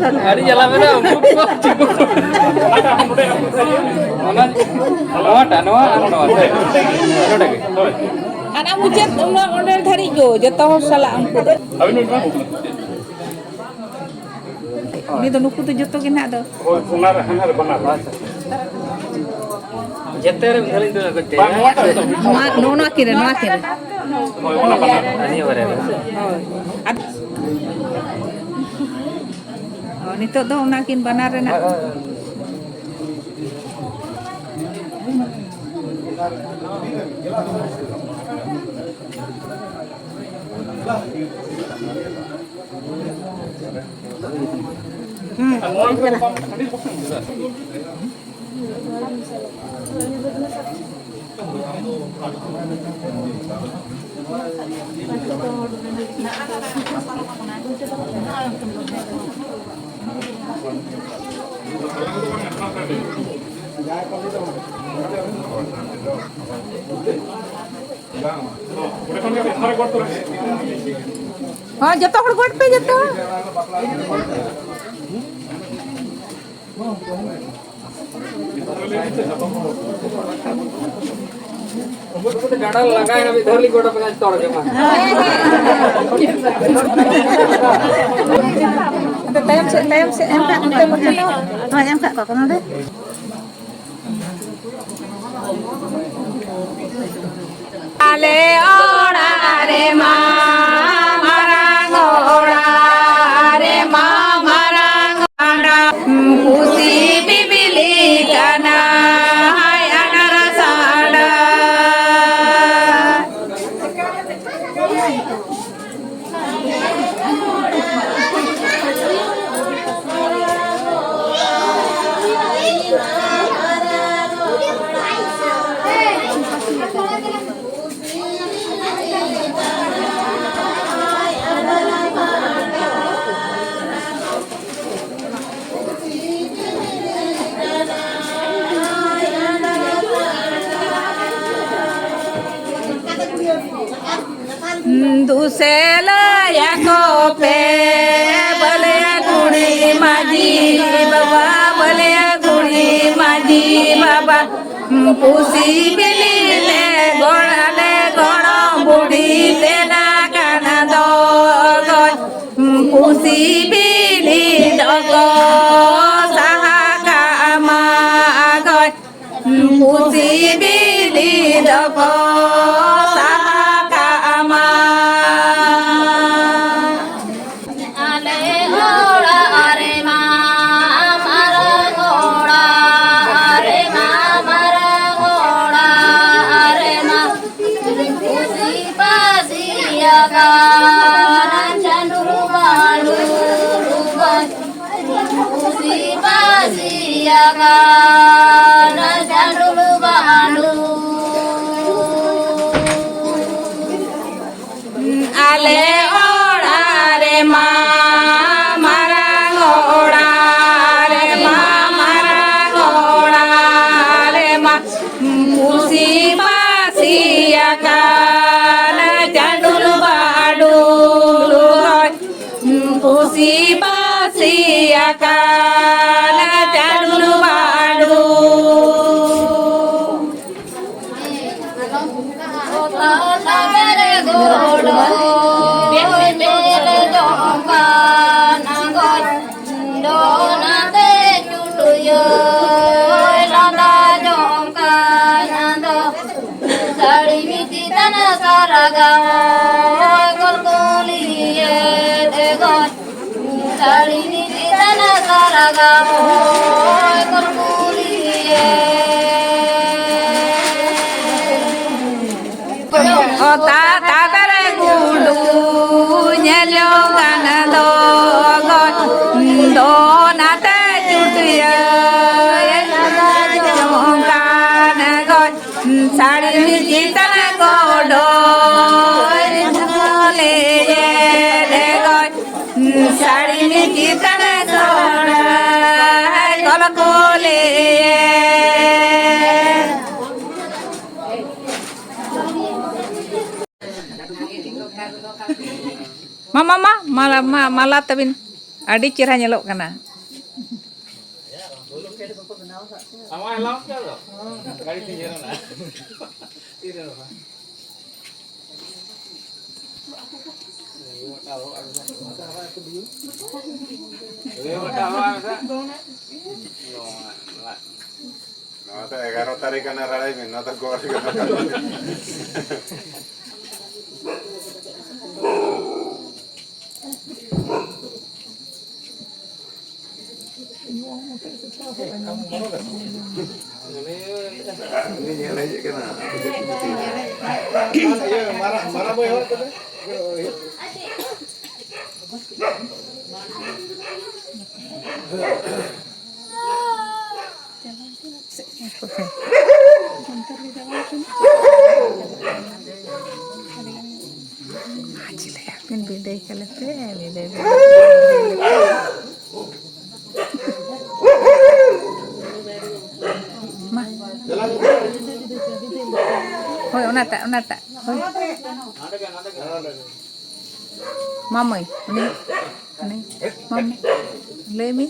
Hari jalan mana? Anak mucet udah dari jo, jatuh salah angkut. Ini tuh nuku tuh jatuh kena tuh. Jatuh dari itu aku No akhirnya. Ani orang. Oh, nito daw nakin banar na. हाँ जतो हड़ गोट पे जतो डांडा लगाए ना इधर ली गोटा पे तोड़ के मार टाइम से एम का हाँ एम का कौन दे आले ओड़ा रे माँ मारा गोड़ा रे माँ मारा गोड़ा खुशी बिबिली गाना हाय अनारा साड़ा दुसेला या कोपे भले गुणी माझी बाबा भले गुणी माझी बाबा पुसी बिलीले गोळाले गोळ बुडीले ना काना दो पुसी बिली डग साहा कामा गय pussy Billy dug Ale ora re ma mara goda re ma mara goda re ma musi pasia kana jandul badul musi pasia kana jandul badul do na te jongkan goy sari jitan godo le goy sari jitan godo kolakole Mama malah tabin adik cerah nyelok kana. Sama elok ya lo. Kali tinggiran lah. Tidak apa. No te agarro tarikan aralai min, no te gor. Ini nyala aja kena. Marah boy hor tuh. Pin beda kalate beda. Ma. Hoy onata. Hoy. Mamai, ini. Mam. Lemi.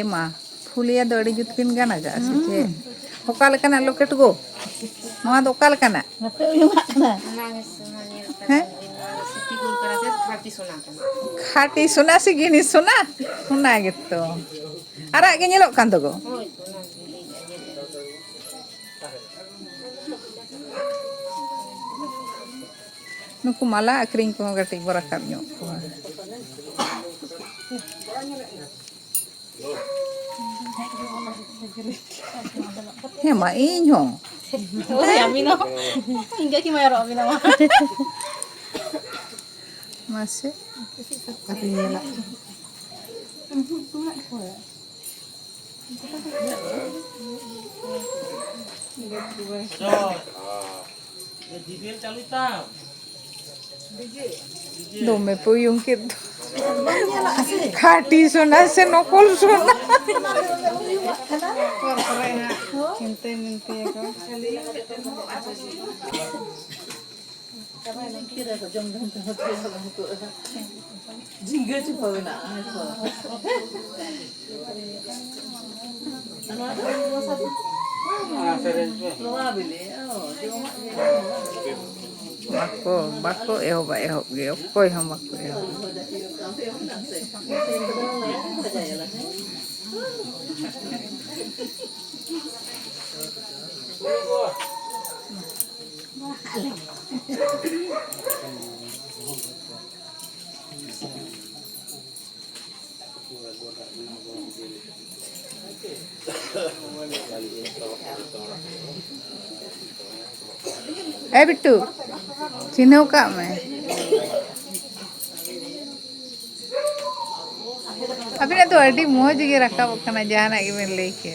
Ma, fulia do adi jutpin gana ga se okal kana loket go noa do okal kana khati sona se gini sona sona gitu ara ge nyelok kan to go nuku mala akring ko gati barakam nyok ma inyo. Amino. Hingga kimero amino. Masih. Dome puyung gitu. Khati sona se nokol sona. Bako ehok ge koi ham bako ehok. Bitu, चिन्हौ का मैं अभी ना तो अड़ी मौज के रखा वकना जाना कि मैं लेके